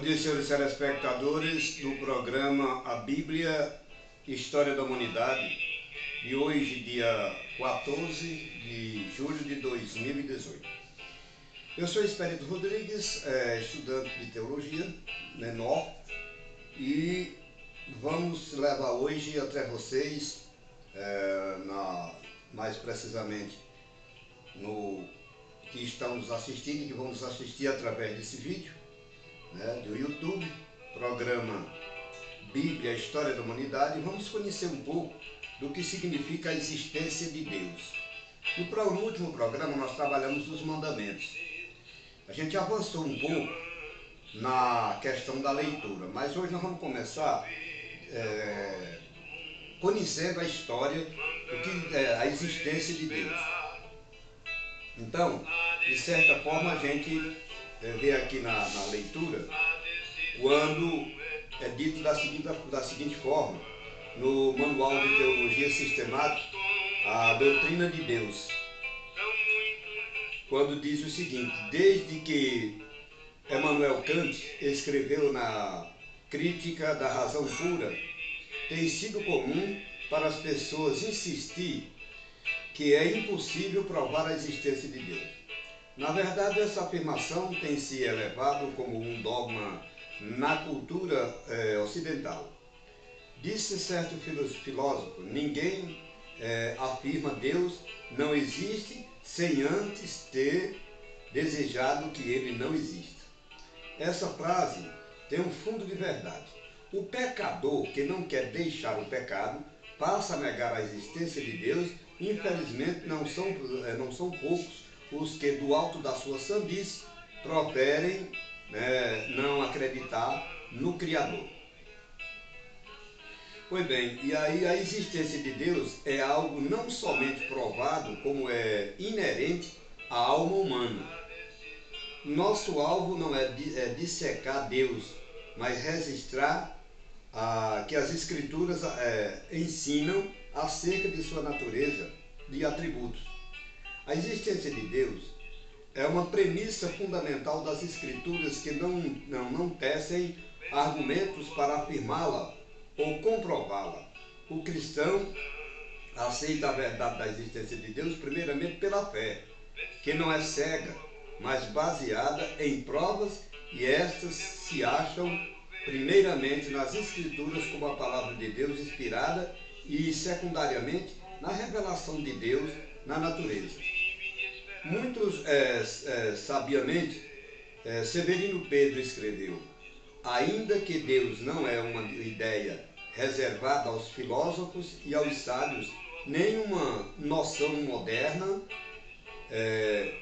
dia, senhores telespectadores do programa A Bíblia, História da Humanidade, de hoje, dia 14 de julho de 2018. Eu sou Espírito Rodrigues, estudante de teologia, menor, e vamos levar hoje até vocês, mais precisamente, no que estão nos assistindo e que vão nos assistir através desse vídeo, do YouTube, programa Bíblia, História da Humanidade, e vamos conhecer um pouco do que significa a existência de Deus. No último programa nós trabalhamos os mandamentos. A gente avançou um pouco na questão da leitura, mas hoje nós vamos começar conhecendo a história do que é a existência de Deus. Então, de certa forma, a gente vê aqui na leitura, quando é dito da seguinte forma, no Manual de Teologia Sistemática, a doutrina de Deus, quando diz o seguinte: desde que Immanuel Kant escreveu na Crítica da Razão Pura, tem sido comum para as pessoas insistir que é impossível provar a existência de Deus. Na verdade, essa afirmação tem se elevado como um dogma na cultura ocidental. Disse certo filósofo: ninguém afirma Deus não existe sem antes ter desejado que ele não exista. Essa frase tem um fundo de verdade. O pecador que não quer deixar o pecado passa a negar a existência de Deus. Infelizmente, não são poucos os que do alto da sua sandice proferem não acreditar no Criador. Pois bem, e aí a existência de Deus é algo não somente provado, como é inerente à alma humana. Nosso alvo não é dissecar Deus, mas registrar que as Escrituras ensinam acerca de sua natureza, de atributos. A existência de Deus é uma premissa fundamental das Escrituras que não tecem argumentos para afirmá-la ou comprová-la. O cristão aceita a verdade da existência de Deus primeiramente pela fé, que não é cega, mas baseada em provas, e estas se acham primeiramente nas Escrituras como a palavra de Deus inspirada e secundariamente na revelação de Deus na natureza. Muitos sabiamente, Severino Pedro escreveu: ainda que Deus não é uma ideia reservada aos filósofos e aos sábios, nenhuma noção moderna,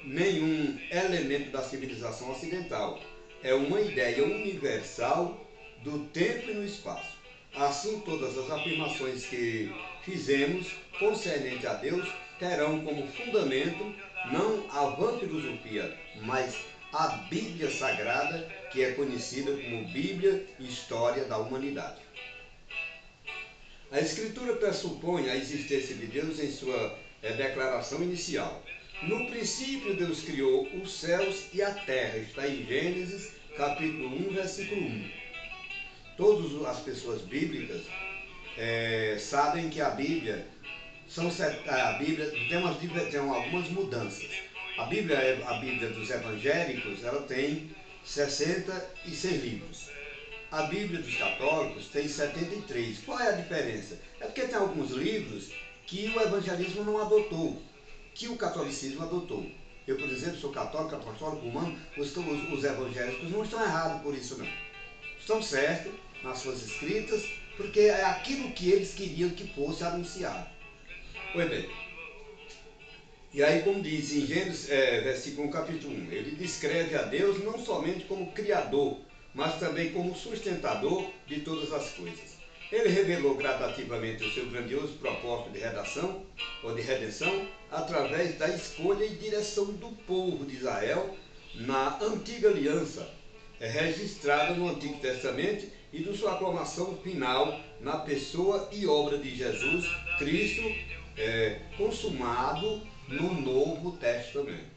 nenhum elemento da civilização ocidental. É uma ideia universal do tempo e no espaço. Assim, todas as afirmações que fizemos concernente a Deus terão como fundamento não a vã filosofia, mas a Bíblia Sagrada, que é conhecida como Bíblia História da Humanidade. A Escritura pressupõe a existência de Deus em sua declaração inicial. No princípio, Deus criou os céus e a terra, está em Gênesis, capítulo 1, versículo 1. Todas as pessoas bíblicas sabem que a Bíblia tem algumas mudanças. A Bíblia dos evangélicos, ela tem 66 livros. A Bíblia dos católicos tem 73. Qual é a diferença? É porque tem alguns livros que o evangelismo não adotou, que o catolicismo adotou. Eu, por exemplo, sou católico, apostólico, romano. Os evangélicos não estão errados por isso, não. Estão certos nas suas escritas, porque é aquilo que eles queriam que fosse anunciado. Pois bem, e aí, como diz em Gênesis, versículo 1, capítulo 1, ele descreve a Deus não somente como Criador, mas também como sustentador de todas as coisas. Ele revelou gradativamente o seu grandioso propósito de redação ou de redenção através da escolha e direção do povo de Israel na antiga aliança, registrada no Antigo Testamento, e de sua aclamação final na pessoa e obra de Jesus Cristo, consumado no Novo Testamento.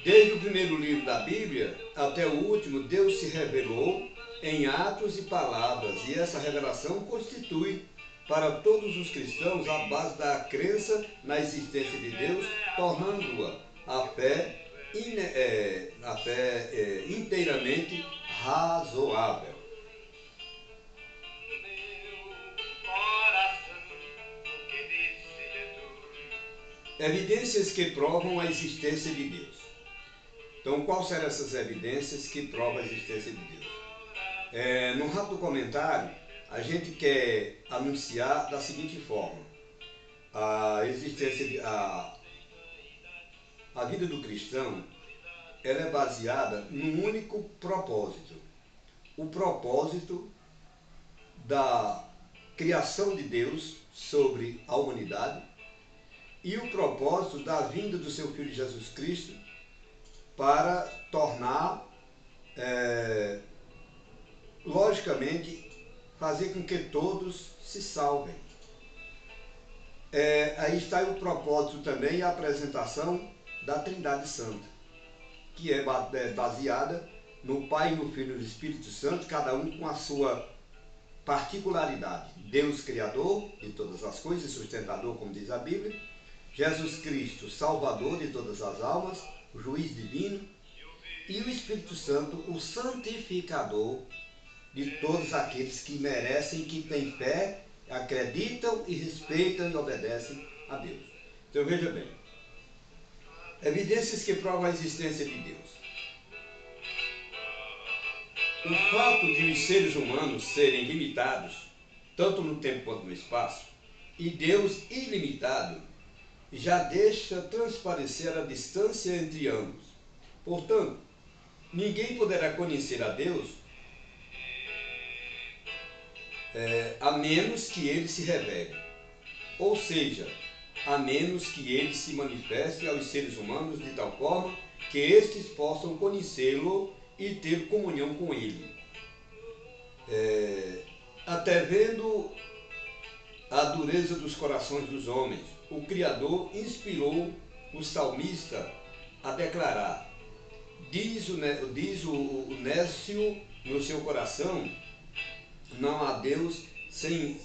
Desde o primeiro livro da Bíblia até o último, Deus se revelou em atos e palavras, e essa revelação constitui para todos os cristãos a base da crença na existência de Deus, tornando-a a fé, inteiramente razoável. Evidências que provam a existência de Deus. Então, quais serão essas evidências que provam a existência de Deus? No rápido comentário, a gente quer anunciar da seguinte forma: a existência a vida do cristão, ela é baseada num único propósito: o propósito da criação de Deus sobre a humanidade e o propósito da vinda do seu Filho Jesus Cristo para tornar, logicamente, fazer com que todos se salvem. Aí está o propósito também, a apresentação da Trindade Santa, que é baseada no Pai, no Filho e no Espírito Santo, cada um com a sua particularidade. Deus Criador de todas as coisas, sustentador, como diz a Bíblia. Jesus Cristo, Salvador de todas as almas, o juiz divino. E o Espírito Santo, o santificador de todos aqueles que merecem, que têm fé, acreditam e respeitam e obedecem a Deus. Então veja bem, evidências que provam a existência de Deus. O fato de os seres humanos serem limitados, tanto no tempo quanto no espaço, e Deus ilimitado, já deixa transparecer a distância entre ambos. Portanto, ninguém poderá conhecer a Deus a menos que ele se revele, ou seja, a menos que ele se manifeste aos seres humanos de tal forma que estes possam conhecê-lo e ter comunhão com ele. Até vendo a dureza dos corações dos homens, o Criador inspirou o salmista a declarar: diz o nécio no seu coração, não há Deus sem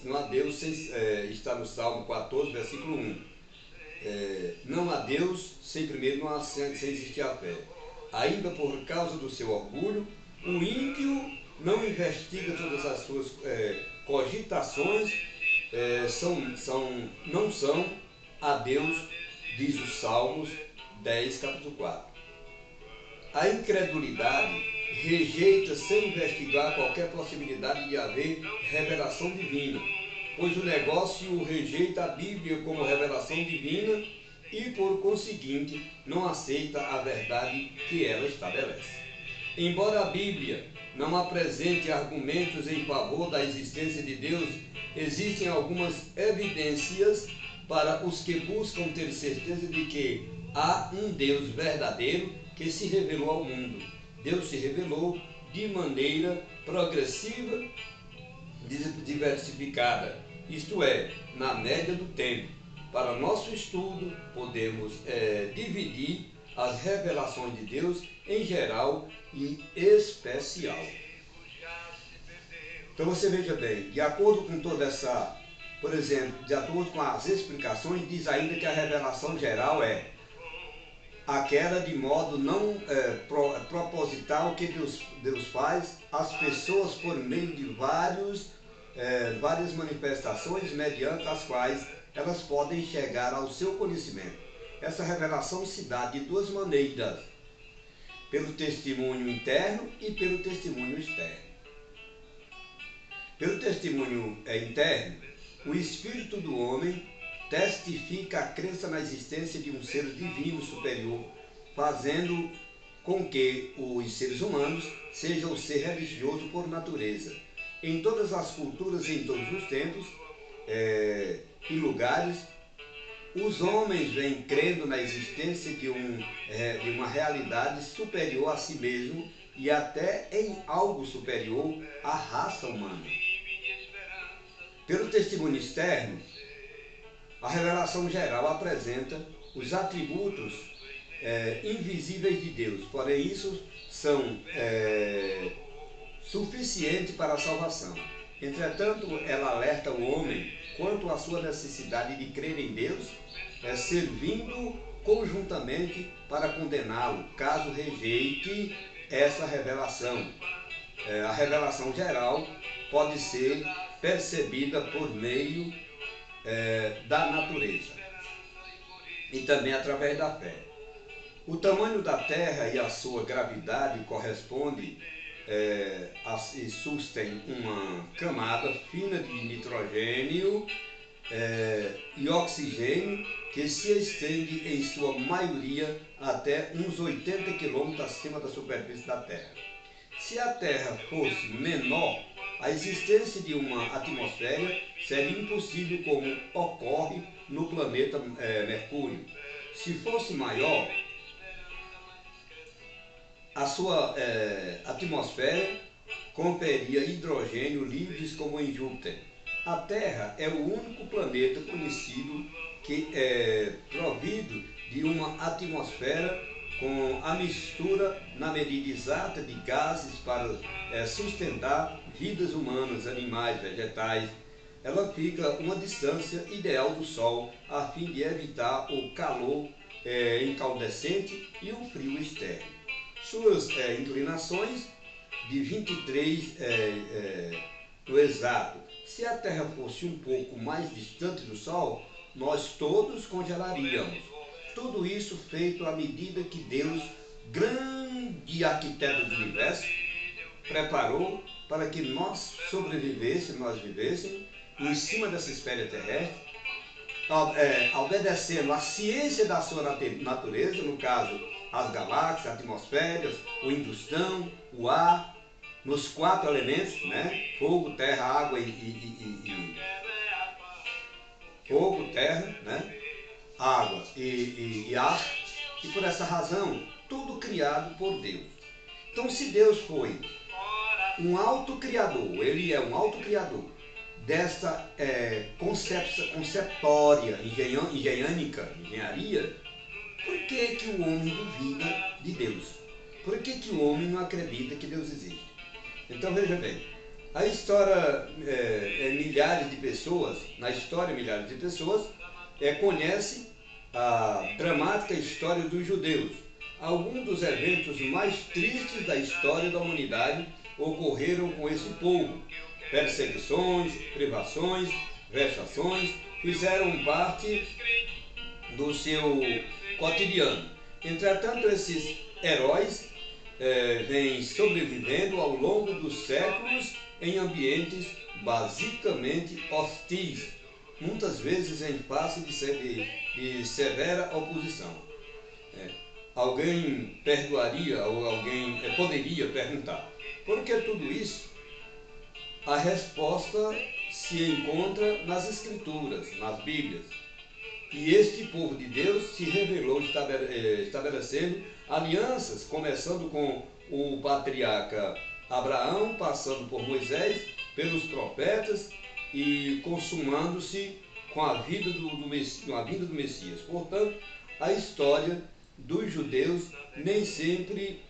está no Salmo 14, versículo 1. Não há Deus sem existir a fé. Ainda por causa do seu orgulho, o ímpio não investiga todas as suas cogitações, não são a Deus, diz os Salmos 10, capítulo 4. A incredulidade rejeita sem investigar qualquer possibilidade de haver revelação divina, pois o negócio rejeita a Bíblia como revelação divina e, por conseguinte, não aceita a verdade que ela estabelece. Embora a Bíblia não apresente argumentos em favor da existência de Deus, existem algumas evidências para os que buscam ter certeza de que há um Deus verdadeiro que se revelou ao mundo. Deus se revelou de maneira progressiva, diversificada, isto é, na média do tempo. Para nosso estudo, podemos dividir as revelações de Deus em geral e especial. Então você veja bem, de acordo com toda essa, por exemplo, de acordo com as explicações, diz ainda que a revelação geral é aquela de modo não proposital que Deus faz às pessoas por meio de várias manifestações mediante as quais elas podem chegar ao seu conhecimento. Essa revelação se dá de duas maneiras: pelo testemunho interno e pelo testemunho externo. Pelo testemunho interno, o espírito do homem testifica a crença na existência de um ser divino superior, fazendo com que os seres humanos sejam o ser religioso por natureza. Em todas as culturas e em todos os tempos e lugares, os homens vêm crendo na existência de uma realidade superior a si mesmo e até em algo superior à raça humana. Pelo testemunho externo, a revelação geral apresenta os atributos invisíveis de Deus, porém isso são suficientes para a salvação. Entretanto, ela alerta o homem quanto à sua necessidade de crer em Deus, servindo conjuntamente para condená-lo, caso rejeite essa revelação. A revelação geral pode ser percebida por meio da natureza e também através da fé. O tamanho da Terra e a sua gravidade corresponde e sustem uma camada fina de nitrogênio e oxigênio que se estende em sua maioria até uns 80 km acima da superfície da Terra. Se a Terra fosse menor, a existência de uma atmosfera seria impossível, como ocorre no planeta Mercúrio. Se fosse maior, a sua atmosfera conteria hidrogênio livres como em Júpiter. A Terra é o único planeta conhecido que é provido de uma atmosfera com a mistura na medida exata de gases para sustentar vidas humanas, animais, vegetais. Ela fica uma distância ideal do Sol a fim de evitar o calor incandescente e o frio externo. Suas inclinações de 23 no exato. Se a Terra fosse um pouco mais distante do Sol, nós todos congelaríamos. Tudo isso feito à medida que Deus, grande arquiteto do universo, preparou para que nós vivêssemos em cima dessa esfera terrestre, obedecendo à ciência da sua natureza, no caso, as galáxias, atmosferas, o industão, o ar, nos 4 elementos, né? Fogo, terra, água fogo, terra, né? Água e ar, e por essa razão, tudo criado por Deus. Então, se Deus foi um autocriador, ele é um autocriador dessa conceptória engenharia, por que o homem duvida de Deus? Por que o homem não acredita que Deus existe? Então, veja bem, a história, milhares de pessoas conhecem a dramática história dos judeus. Alguns dos eventos mais tristes da história da humanidade ocorreram com esse povo. Perseguições, privações, vexações fizeram parte do seu cotidiano. Entretanto, esses heróis vêm sobrevivendo ao longo dos séculos em ambientes basicamente hostis, muitas vezes em face de severa oposição. Alguém perdoaria ou alguém poderia perguntar: por que tudo isso? A resposta se encontra nas Escrituras, nas Bíblias. E este povo de Deus se revelou estabelecendo alianças, começando com o patriarca Abraão, passando por Moisés, pelos profetas e consumando-se com a vinda do Messias. Portanto, a história dos judeus nem sempre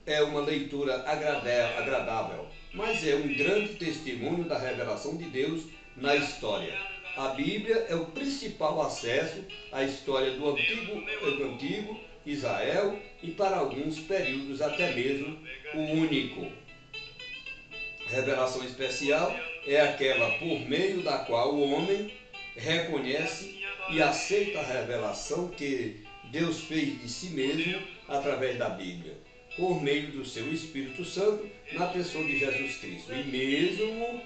é uma leitura agradável, mas é um grande testemunho da revelação de Deus na história. A Bíblia é o principal acesso à história do antigo Israel e, para alguns períodos, até mesmo o único. Revelação especial é aquela por meio da qual o homem reconhece e aceita a revelação que Deus fez de si mesmo através da Bíblia, por meio do seu Espírito Santo, na pessoa de Jesus Cristo. E mesmo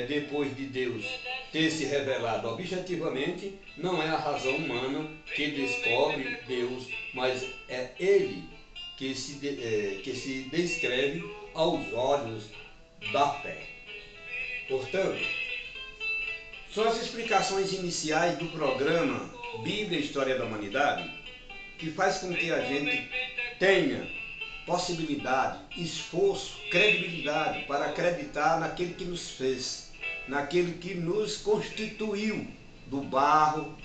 depois de Deus ter se revelado objetivamente, não é a razão humana que descobre Deus, mas é Ele que se descreve aos olhos da fé. Portanto, são as explicações iniciais do programa Bíblia e História da Humanidade que faz com que a gente tenha possibilidade, esforço, credibilidade para acreditar naquele que nos fez, naquele que nos constituiu do barro,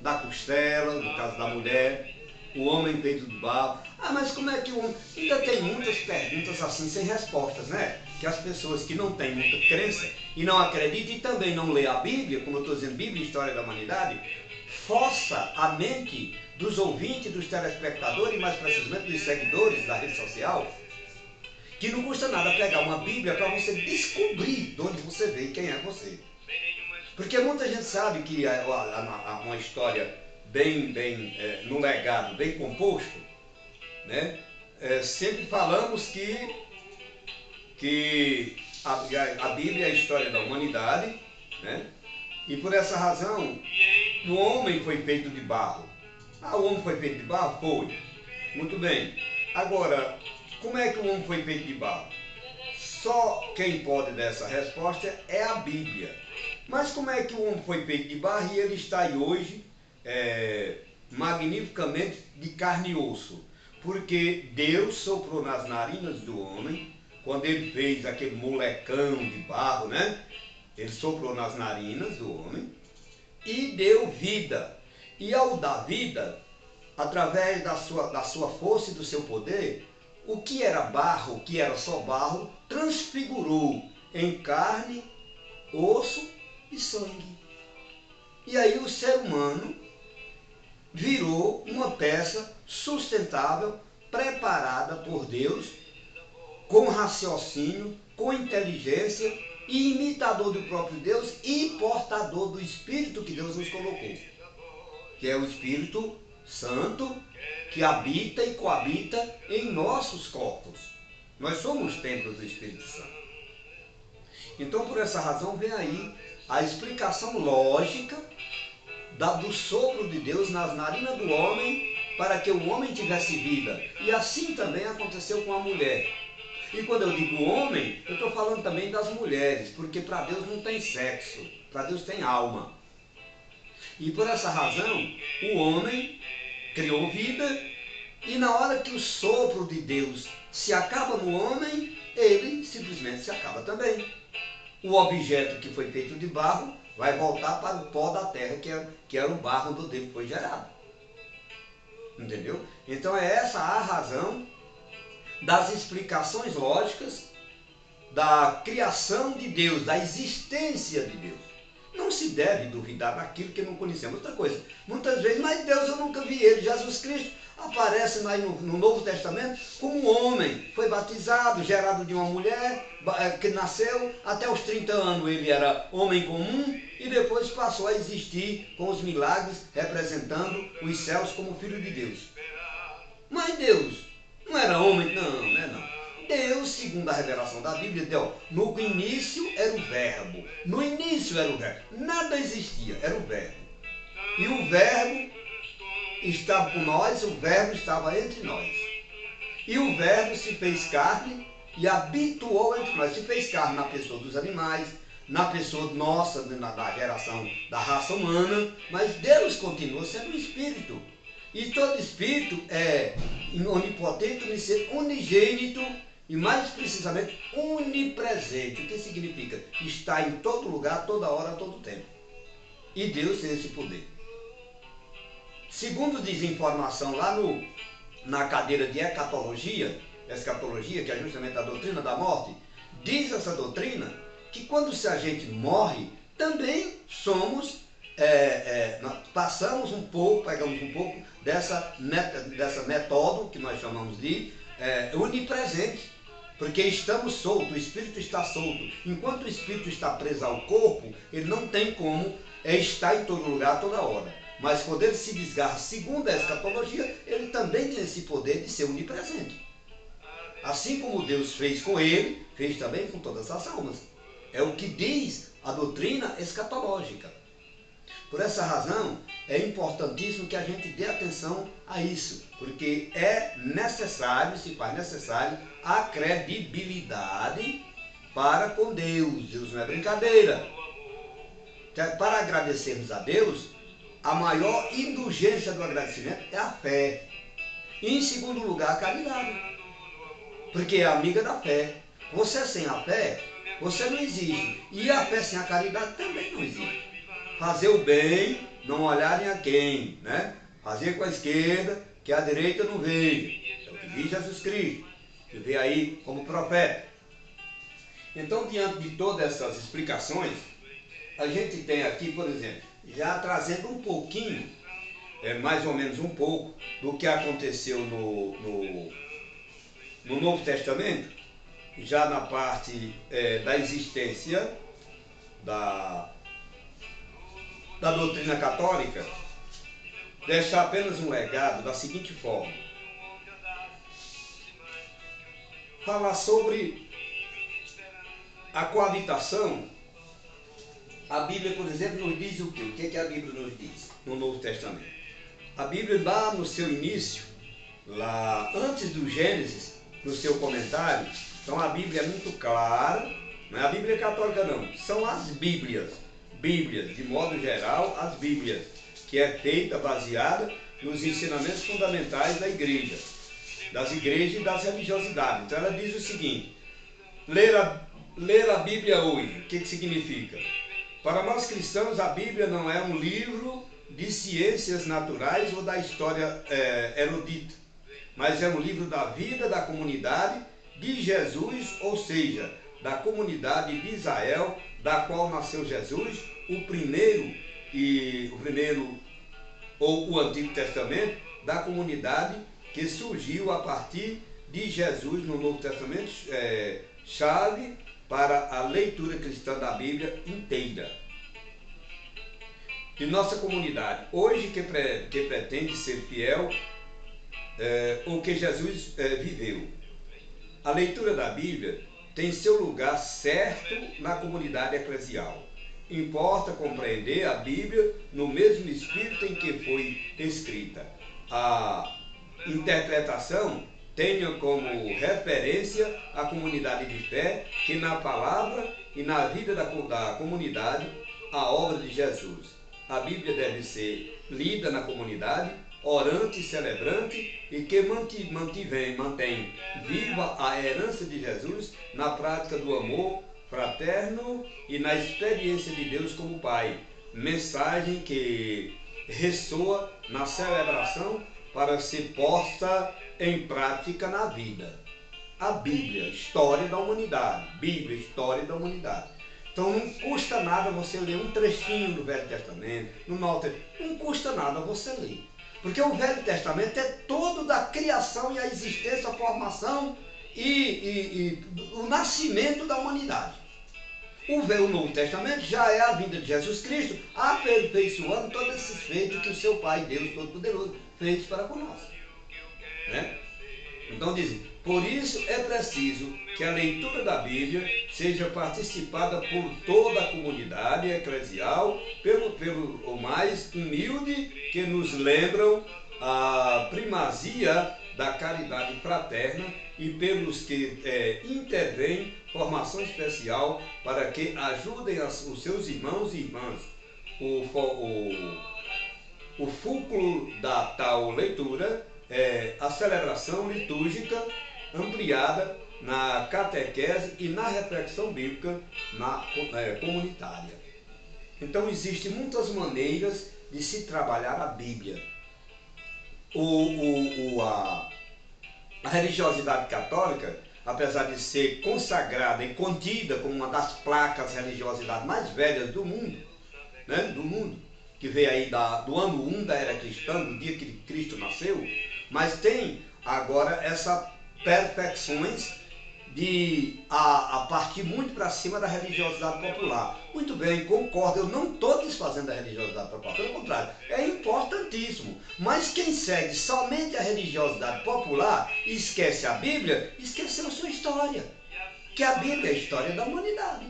da costela, no caso da mulher, o homem feito de barro. Ah, mas como é que o homem... Ainda tem muitas perguntas assim sem respostas, né? Que as pessoas que não têm muita crença e não acreditam e também não lê a Bíblia, como eu estou dizendo, Bíblia e História da Humanidade, força a mente dos ouvintes, dos telespectadores e mais precisamente dos seguidores da rede social, que não custa nada pegar uma Bíblia para você descobrir de onde você veio e quem é você. Porque muita gente sabe que uma história no legado, bem composto, né? Sempre falamos que a Bíblia é a história da humanidade, né? E por essa razão, o homem foi feito de barro. Ah, o homem foi feito de barro? Foi. Muito bem. Agora, como é que o homem foi feito de barro? Só quem pode dar essa resposta é a Bíblia. Mas como é que o homem foi feito de barro e ele está aí hoje magnificamente de carne e osso? Porque Deus soprou nas narinas do homem, quando ele fez aquele molecão de barro, né? Ele soprou nas narinas do homem e deu vida. E ao dar vida, através da sua força e do seu poder, o que era barro, o que era só barro, transfigurou em carne, osso e sangue. E aí o ser humano virou uma peça sustentável, preparada por Deus, com raciocínio, com inteligência, e imitador do próprio Deus e portador do Espírito que Deus nos colocou, que é o Espírito Santo, que habita e coabita em nossos corpos. Nós somos templos do Espírito Santo. Então, por essa razão, vem aí a explicação lógica do sopro de Deus nas narinas do homem, para que o homem tivesse vida. E assim também aconteceu com a mulher. E quando eu digo homem, eu estou falando também das mulheres, porque para Deus não tem sexo, para Deus tem alma. E por essa razão, o homem criou vida, e na hora que o sopro de Deus se acaba no homem, ele simplesmente se acaba também. O objeto que foi feito de barro vai voltar para o pó da terra, que era o barro do Deus que foi gerado. Entendeu? Então é essa a razão das explicações lógicas da criação de Deus, da existência de Deus. Não se deve duvidar daquilo que não conhecemos. Outra coisa, muitas vezes, mas Deus eu nunca vi ele. Jesus Cristo aparece no Novo Testamento como um homem, foi batizado, gerado de uma mulher, que nasceu, até os 30 anos ele era homem comum e depois passou a existir com os milagres, representando os céus como Filho de Deus. Mas Deus não era homem? Não, né? Não. Deus, segundo a revelação da Bíblia, no início era o verbo. No início era o verbo. Nada existia, era o verbo. E o verbo estava com nós, o verbo estava entre nós. E o verbo se fez carne e habituou entre nós. Se fez carne na pessoa dos animais, na pessoa nossa, da geração da raça humana, mas Deus continua sendo um espírito. E todo espírito é onipotente, unigênito e mais precisamente onipresente. O que significa? Está em todo lugar, toda hora, todo tempo. E Deus tem esse poder. Segundo diz informação lá na cadeira de escatologia, que é justamente a doutrina da morte, diz essa doutrina que quando a gente morre, também somos, passamos um pouco, pegamos um pouco dessa metódo que nós chamamos de onipresente, porque estamos soltos, o espírito está solto. Enquanto o espírito está preso ao corpo, ele não tem como estar em todo lugar, toda hora. Mas quando ele se desgarra, segundo a escatologia, ele também tem esse poder de ser onipresente. Assim como Deus fez com ele, fez também com todas as almas. É o que diz a doutrina escatológica. Por essa razão, é importantíssimo que a gente dê atenção a isso, porque é necessário, se faz necessário, a credibilidade para com Deus. Deus não é brincadeira. Para agradecermos a Deus, a maior indulgência do agradecimento é a fé. E em segundo lugar, a caridade, porque é amiga da fé. Você sem a fé, você não existe. E a fé sem a caridade também não existe. Fazer o bem, não olharem a quem, né? Fazer com a esquerda, que a direita não veja. É o que diz Jesus Cristo, que veio aí como profeta. Então, diante de todas essas explicações, a gente tem aqui, por exemplo, já trazendo um pouquinho, mais ou menos um pouco, do que aconteceu no Novo Testamento, já na parte da existência da doutrina católica, deixar apenas um legado da seguinte forma: falar sobre a coabitação. A Bíblia, por exemplo, nos diz o quê? O que é que a Bíblia nos diz no Novo Testamento? A Bíblia, lá no seu início, lá antes do Gênesis, no seu comentário, então a Bíblia é muito clara, não é a Bíblia católica não, são as Bíblias, de modo geral, as Bíblias, que é feita, baseada nos ensinamentos fundamentais da igreja, das igrejas e das religiosidades. Então ela diz o seguinte: ler a Bíblia hoje, o que significa? Para nós cristãos, a Bíblia não é um livro de ciências naturais ou da história erudita, mas é um livro da vida da comunidade de Jesus, ou seja, da comunidade de Israel, da qual nasceu Jesus, o primeiro ou o Antigo Testamento, da comunidade que surgiu a partir de Jesus no Novo Testamento, chave para a leitura cristã da Bíblia inteira. De nossa comunidade, hoje que pretende ser fiel ao que Jesus viveu. A leitura da Bíblia tem seu lugar certo na comunidade eclesial. Importa compreender a Bíblia no mesmo espírito em que foi escrita. A interpretação tenha como referência a comunidade de fé que na palavra e na vida da comunidade a obra de Jesus. A Bíblia deve ser lida na comunidade, orante e celebrante, e que mantém viva a herança de Jesus na prática do amor fraterno e na experiência de Deus como Pai. Mensagem que ressoa na celebração para ser posta em prática na vida. A Bíblia, história da humanidade. Bíblia, história da humanidade. Então não custa nada você ler um trechinho do Velho Testamento, no Novo Testamento. Não custa nada você ler. Porque o Velho Testamento é todo da criação e a existência, a formação e o nascimento da humanidade. O Novo Testamento já é a vinda de Jesus Cristo, aperfeiçoando todos esses feitos que o seu Pai, Deus Todo-Poderoso, fez para conosco. Né? Então dizem, por isso é preciso que a leitura da Bíblia seja participada por toda a comunidade eclesial, pelo mais humilde, que nos lembram a primazia da caridade fraterna, e pelos que intervêm formação especial para que ajudem os seus irmãos e irmãs. O fulcro da tal leitura é a celebração litúrgica ampliada na catequese e na reflexão bíblica comunitária. Então existem muitas maneiras de se trabalhar a Bíblia. A religiosidade católica, apesar de ser consagrada e contida como uma das placas religiosidades mais velhas do mundo, né, que veio aí do ano 1 da era cristã, do dia que Cristo nasceu, mas tem agora essas perfecções a partir muito para cima da religiosidade popular. Muito bem, concordo, eu não estou desfazendo a religiosidade popular, pelo contrário, é importantíssimo. Mas quem segue somente a religiosidade popular e esquece a Bíblia, esqueceu a sua história. Que a Bíblia é a história da humanidade.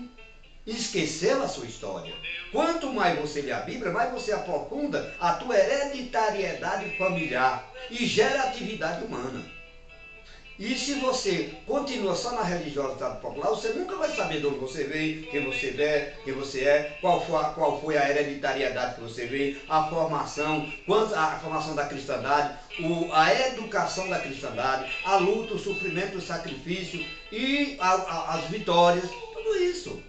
Esqueceu a sua história. Quanto mais você lê a Bíblia, mais você aprofunda a tua hereditariedade familiar e gera atividade humana. E se você continua só na religiosidade popular, você nunca vai saber de onde você veio, quem você é, qual foi a hereditariedade que você veio, a formação da cristandade, a educação da cristandade, a luta, o sofrimento, o sacrifício e as vitórias, tudo isso.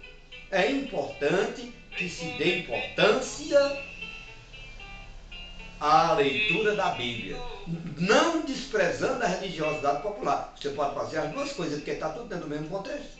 É importante que se dê importância a leitura da Bíblia, não desprezando a religiosidade popular. Você pode fazer as duas coisas, porque está tudo dentro do mesmo contexto.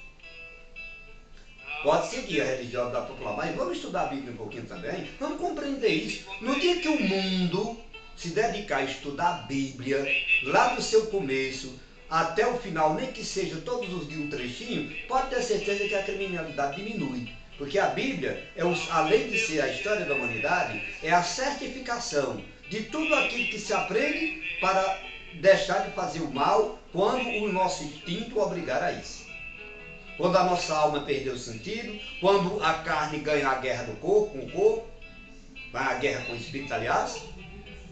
Pode seguir a religiosidade popular, mas vamos estudar a Bíblia um pouquinho também, vamos compreender isso. No dia que o mundo se dedicar a estudar a Bíblia, lá do seu começo até o final, nem que seja todos os dias um trechinho, pode ter certeza que a criminalidade diminui. Porque a Bíblia, além de ser a história da humanidade, é a certificação de tudo aquilo que se aprende para deixar de fazer o mal quando o nosso instinto obrigar a isso. Quando a nossa alma perdeu o sentido, quando a carne ganha a guerra do corpo, com o corpo, a guerra com o espírito, aliás,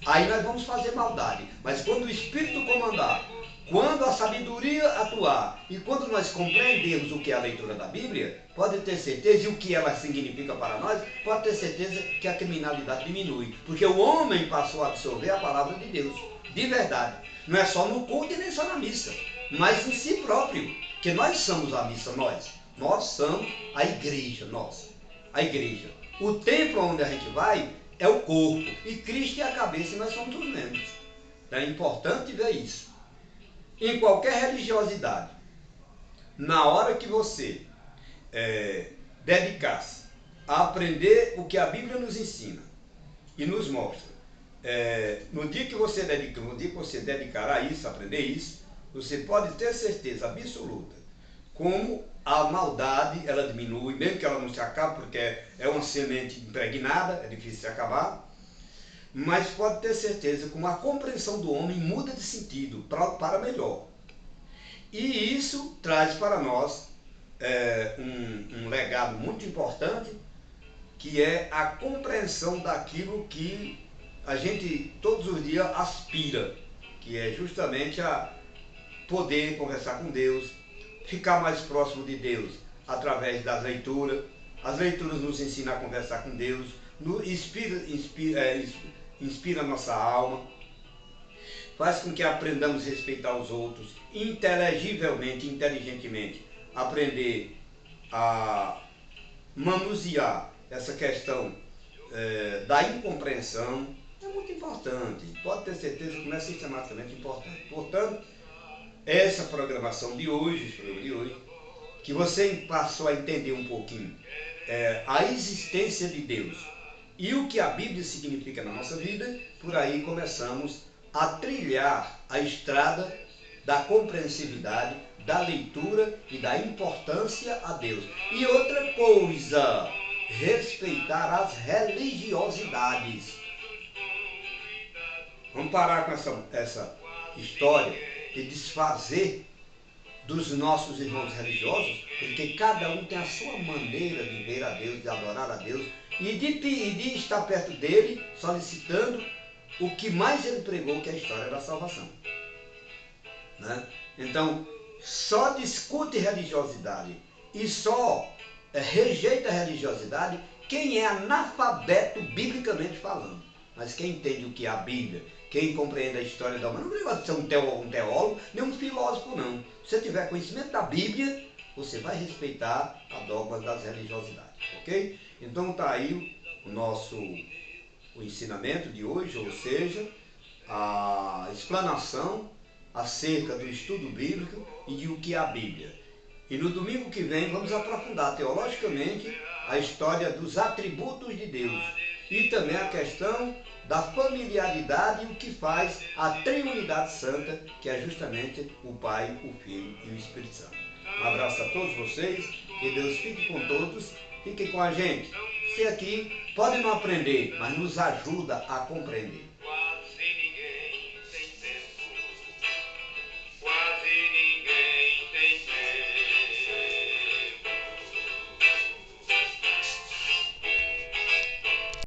aí nós vamos fazer maldade. Mas quando o espírito comandar, quando a sabedoria atuar e quando nós compreendemos o que é a leitura da Bíblia, pode ter certeza, e o que ela significa para nós, pode ter certeza que a criminalidade diminui. Porque o homem passou a absorver a palavra de Deus, de verdade. Não é só no culto e nem só na missa, mas em si próprio. Porque nós somos a missa, nós somos a igreja, a igreja. O templo onde a gente vai é o corpo, e Cristo é a cabeça e nós somos os membros. É importante ver isso. Em qualquer religiosidade, na hora que você dedicar-se a aprender o que a Bíblia nos ensina e nos mostra, no dia que você dedicar a isso, a aprender isso, você pode ter certeza absoluta como a maldade ela diminui, mesmo que ela não se acabe, porque é uma semente impregnada, é difícil de acabar, mas pode ter certeza como a compreensão do homem muda de sentido para melhor. E isso traz para nós um legado muito importante, que é a compreensão daquilo que a gente todos os dias aspira, que é justamente a poder conversar com Deus, ficar mais próximo de Deus através das leituras. As leituras nos ensinam a conversar com Deus, inspira a nossa alma, faz com que aprendamos a respeitar os outros, inteligentemente, aprender a manusear essa questão da incompreensão. É muito importante, pode ter certeza que não é sistematicamente importante. Portanto, essa programação de hoje, esse programa de hoje, que você passou a entender um pouquinho a existência de Deus e o que a Bíblia significa na nossa vida, por aí começamos a trilhar a estrada da compreensividade, da leitura e da importância a Deus. E outra coisa, respeitar as religiosidades. Vamos parar com essa história de desfazer dos nossos irmãos religiosos, porque cada um tem a sua maneira de ver a Deus, de adorar a Deus e de estar perto dele, solicitando o que mais ele pregou, que é a história da salvação. Né? Então, só discute religiosidade e só rejeita a religiosidade quem é analfabeto biblicamente falando. Mas quem entende o que é a Bíblia, quem compreende a história da humanidade, não precisa ser um teólogo, nem um filósofo, não. Se você tiver conhecimento da Bíblia, você vai respeitar a dogma das religiosidades, ok? Então está aí o ensinamento de hoje, ou seja, a explanação acerca do estudo bíblico e de o que é a Bíblia. E no domingo que vem vamos aprofundar teologicamente a história dos atributos de Deus e também a questão da familiaridade e o que faz a Trindade Santa, que é justamente o Pai, o Filho e o Espírito Santo. Um abraço a todos vocês, que Deus fique com todos, fiquem com a gente. Você aqui pode não aprender, mas nos ajuda a compreender.